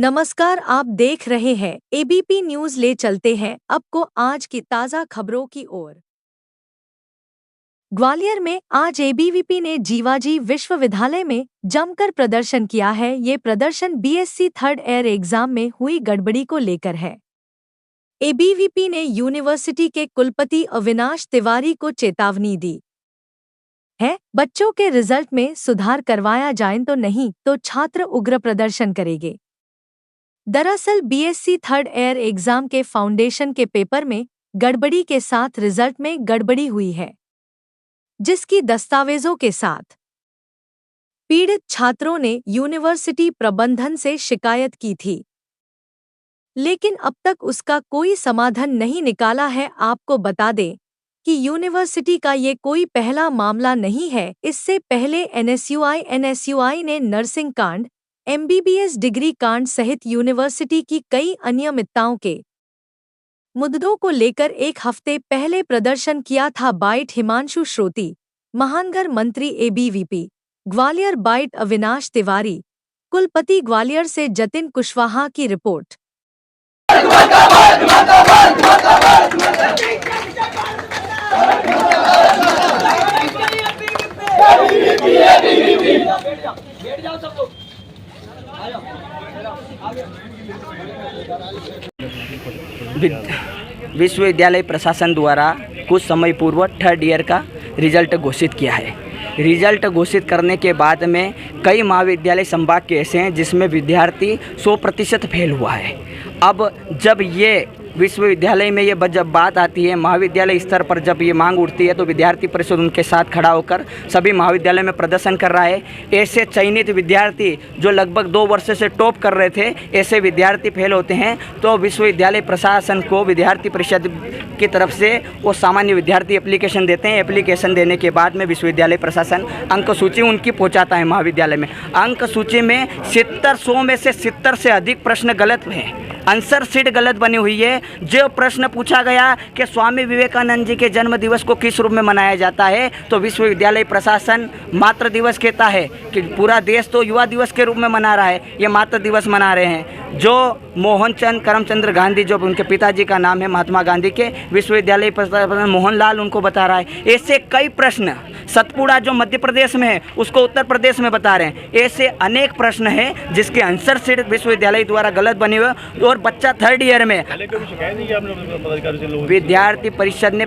नमस्कार, आप देख रहे हैं एबीपी न्यूज। ले चलते हैं आपको आज की ताज़ा खबरों की ओर। ग्वालियर में आज एबीवीपी ने जीवाजी विश्वविद्यालय में जमकर प्रदर्शन किया है। ये प्रदर्शन बीएससी थर्ड ईयर एग्जाम में हुई गड़बड़ी को लेकर है। एबीवीपी ने यूनिवर्सिटी के कुलपति अविनाश तिवारी को चेतावनी दी है, बच्चों के रिजल्ट में सुधार करवाया जाए तो नहीं तो छात्र उग्र प्रदर्शन करेंगे। दरअसल बीएससी थर्ड ईयर एग्जाम के फाउंडेशन के पेपर में गड़बड़ी के साथ रिजल्ट में गड़बड़ी हुई है, जिसकी दस्तावेजों के साथ पीड़ित छात्रों ने यूनिवर्सिटी प्रबंधन से शिकायत की थी, लेकिन अब तक उसका कोई समाधान नहीं निकाला है। आपको बता दें कि यूनिवर्सिटी का ये कोई पहला मामला नहीं है। इससे पहले एनएसयूआई ने नर्सिंग कांड, एमबीबीएस डिग्री कांड सहित यूनिवर्सिटी की कई अनियमितताओं के मुद्दों को लेकर एक हफ्ते पहले प्रदर्शन किया था। बाइट हिमांशु श्रोती, महानगर मंत्री एबीवीपी ग्वालियर। बाइट अविनाश तिवारी, कुलपति ग्वालियर से जतिन कुशवाहा की रिपोर्ट। विश्वविद्यालय प्रशासन द्वारा कुछ समय पूर्व थर्ड ईयर का रिजल्ट घोषित किया है। रिजल्ट घोषित करने के बाद में कई महाविद्यालय संभाग के ऐसे हैं जिसमें विद्यार्थी 100% फेल हुआ है। अब जब ये विश्वविद्यालय में ये जब बात आती है, महाविद्यालय स्तर पर जब ये मांग उठती है तो विद्यार्थी परिषद उनके साथ खड़ा होकर सभी महाविद्यालय में प्रदर्शन कर रहा है। ऐसे चयनित विद्यार्थी जो लगभग 2 वर्ष से टॉप कर रहे थे, ऐसे विद्यार्थी फेल होते हैं तो विश्वविद्यालय प्रशासन को विद्यार्थी परिषद की तरफ से वो सामान्य विद्यार्थी एप्लीकेशन देते हैं। एप्लीकेशन देने के बाद में विश्वविद्यालय प्रशासन अंक सूची उनकी पहुँचाता है महाविद्यालय में। अंक सूची में 100 में से 70 से अधिक प्रश्न गलत हैं। आंसर शीट गलत बनी हुई है। जो प्रश्न पूछा गया कि स्वामी विवेकानंद जी के जन्म दिवस को किस रूप में मनाया जाता है, तो विश्वविद्यालय प्रशासन मातृ दिवस कहता है कि पूरा देश तो युवा दिवस के रूप में मना रहा है, ये मातृ दिवस मना रहे हैं। जो मोहनचंद करमचंद्र गांधी, जो उनके पिताजी का नाम है महात्मा गांधी के, विश्वविद्यालय प्रशासन मोहनलाल उनको बता रहा है। ऐसे कई प्रश्न, सतपुड़ा जो मध्य प्रदेश में है उसको उत्तर प्रदेश में बता रहे हैं। ऐसे अनेक प्रश्न हैं जिसके आंसर शीट विश्वविद्यालय द्वारा गलत बने हुए और बच्चा थर्ड ईयर में। विद्यार्थी परिषद ने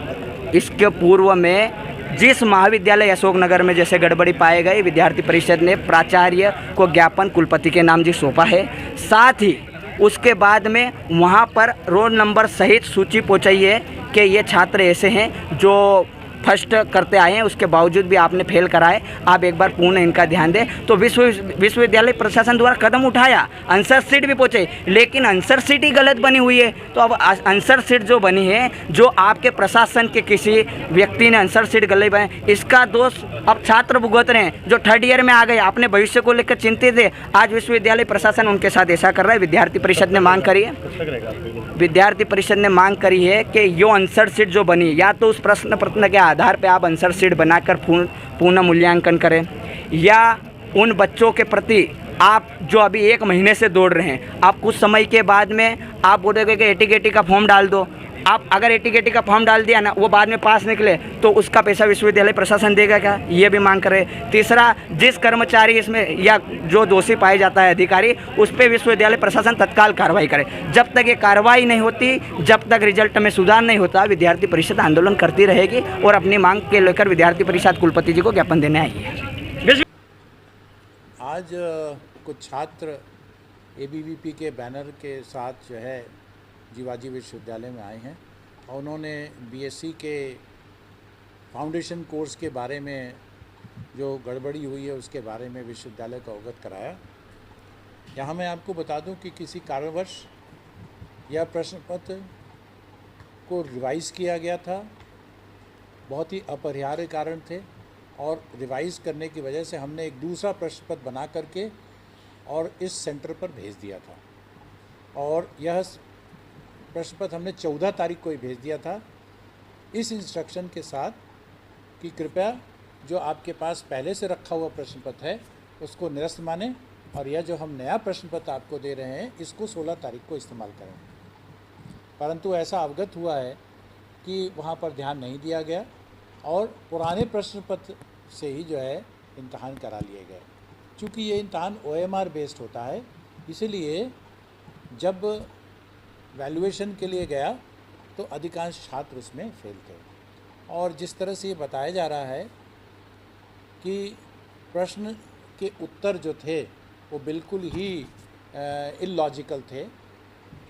इसके पूर्व में जिस महाविद्यालय अशोकनगर में जैसे गड़बड़ी पाए गए, विद्यार्थी परिषद ने प्राचार्य को ज्ञापन कुलपति के नाम जी सौंपा है। साथ ही उसके बाद में वहाँ पर रोल नंबर सहित सूची पहुँचाई है कि ये छात्र ऐसे हैं जो फर्स्ट करते आए हैं, उसके बावजूद भी आपने फेल कराए। आप एक बार पूर्ण इनका ध्यान दें। तो विश्वविद्यालय प्रशासन द्वारा कदम उठाया, आंसर शीट भी पहुँचे, लेकिन आंसर शीट ही गलत बनी हुई है। तो अब आंसर शीट जो बनी है, जो आपके प्रशासन के किसी व्यक्ति ने आंसर शीट गलत बनाई, इसका दोष अब छात्र भुगत रहे हैं जो थर्ड ईयर में आ गए, अपने भविष्य को लेकर चिंतित है। आज विश्वविद्यालय प्रशासन उनके साथ ऐसा कर रहा है। विद्यार्थी परिषद ने मांग करी है, विद्यार्थी परिषद ने मांग करी है कि यो आंसर शीट जो बनी, या तो उस प्रश्न पत्र के आधार पे आप आंसर शीट बनाकर पूर्ण मूल्यांकन करें, या उन बच्चों के प्रति आप जो अभी 1 महीने से दौड़ रहे हैं, आप कुछ समय के बाद में आप बोलोगे कि एटीकेटी का फॉर्म डाल दो। आप अगर एटीकेटी का फॉर्म डाल दिया ना, वो बाद में पास निकले तो उसका पैसा विश्वविद्यालय प्रशासन देगा क्या? ये भी मांग करे। तीसरा, जिस कर्मचारी इसमें या जो दोषी पाया जाता है अधिकारी, उस पर विश्वविद्यालय प्रशासन तत्काल कार्रवाई करे। जब तक ये कार्रवाई नहीं होती, जब तक रिजल्ट में सुधार नहीं होता, विद्यार्थी परिषद आंदोलन करती रहेगी और अपनी मांग के लेकर विद्यार्थी परिषद कुलपति जी को ज्ञापन देने आई है। आज कुछ छात्र एबीवीपी के बैनर के साथ जो है जीवाजी विश्वविद्यालय में आए हैं और उन्होंने बीएससी के फाउंडेशन कोर्स के बारे में जो गड़बड़ी हुई है उसके बारे में विश्वविद्यालय को अवगत कराया। यहाँ मैं आपको बता दूं कि किसी कारणवश यह प्रश्न पत्र को रिवाइज़ किया गया था, बहुत ही अपरिहार्य कारण थे, और रिवाइज़ करने की वजह से हमने एक दूसरा प्रश्न पत्र बना करके और इस सेंटर पर भेज दिया था, और यह प्रश्न पत्र हमने 14 तारीख को ही भेज दिया था, इस इंस्ट्रक्शन के साथ कि कृपया जो आपके पास पहले से रखा हुआ प्रश्न पत्र है उसको निरस्त माने और यह जो हम नया प्रश्न पत्र आपको दे रहे हैं इसको 16 तारीख को इस्तेमाल करें। परंतु ऐसा अवगत हुआ है कि वहाँ पर ध्यान नहीं दिया गया और पुराने प्रश्न पत्र से ही जो है इम्तहान करा लिए गए। चूँकि ये इम्तहान OMR बेस्ड होता है, इसलिए जब वैल्यूएशन के लिए गया तो अधिकांश छात्र उसमें फेल थे। और जिस तरह से ये बताया जा रहा है कि प्रश्न के उत्तर जो थे वो बिल्कुल ही इलॉजिकल थे,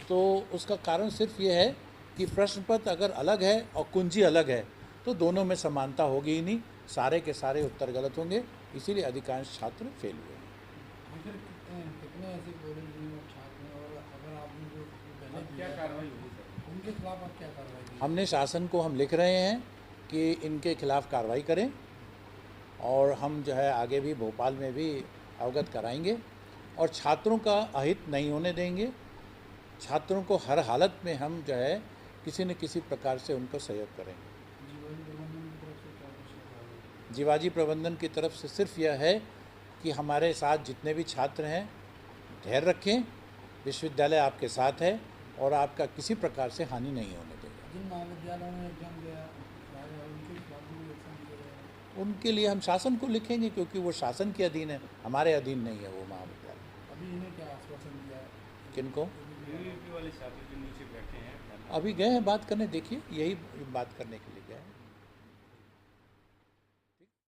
तो उसका कारण सिर्फ ये है कि प्रश्न पत्र अगर अलग है और कुंजी अलग है तो दोनों में समानता होगी ही नहीं, सारे के सारे उत्तर गलत होंगे, इसीलिए अधिकांश छात्र फेल हुए। कितने ऐसे कॉलेज में छात्र हैं और अगर आपने जो गलत क्या कार्रवाई होगी सर उनके खिलाफ आप क्या कार्रवाई करेंगे? हमने शासन को हम लिख रहे हैं कि इनके खिलाफ़ कार्रवाई करें और हम जो है आगे भी भोपाल में भी अवगत कराएंगे और छात्रों का अहित नहीं होने देंगे। छात्रों को हर हालत में हम जो है किसी न किसी प्रकार से उनको सहयोग करेंगे। जीवाजी प्रबंधन की तरफ से सिर्फ यह है कि हमारे साथ जितने भी छात्र हैं धैर्य रखें, विश्वविद्यालय आपके साथ है और आपका किसी प्रकार से हानि नहीं होने देगा। जिन महाविद्यालयों में एग्जाम दिया उनके खिलाफ भी एक्शन लिया जाएगा? उनके लिए हम शासन को लिखेंगे क्योंकि वो शासन के अधीन है, हमारे अधीन नहीं है वो महाविद्यालय। अभी इन्हें क्या आश्वासन दिया है? किनको? वाले छात्र जो नीचे बैठे हैं अभी गए हैं बात करने, देखिए यही बात करने के लिए गए हैं।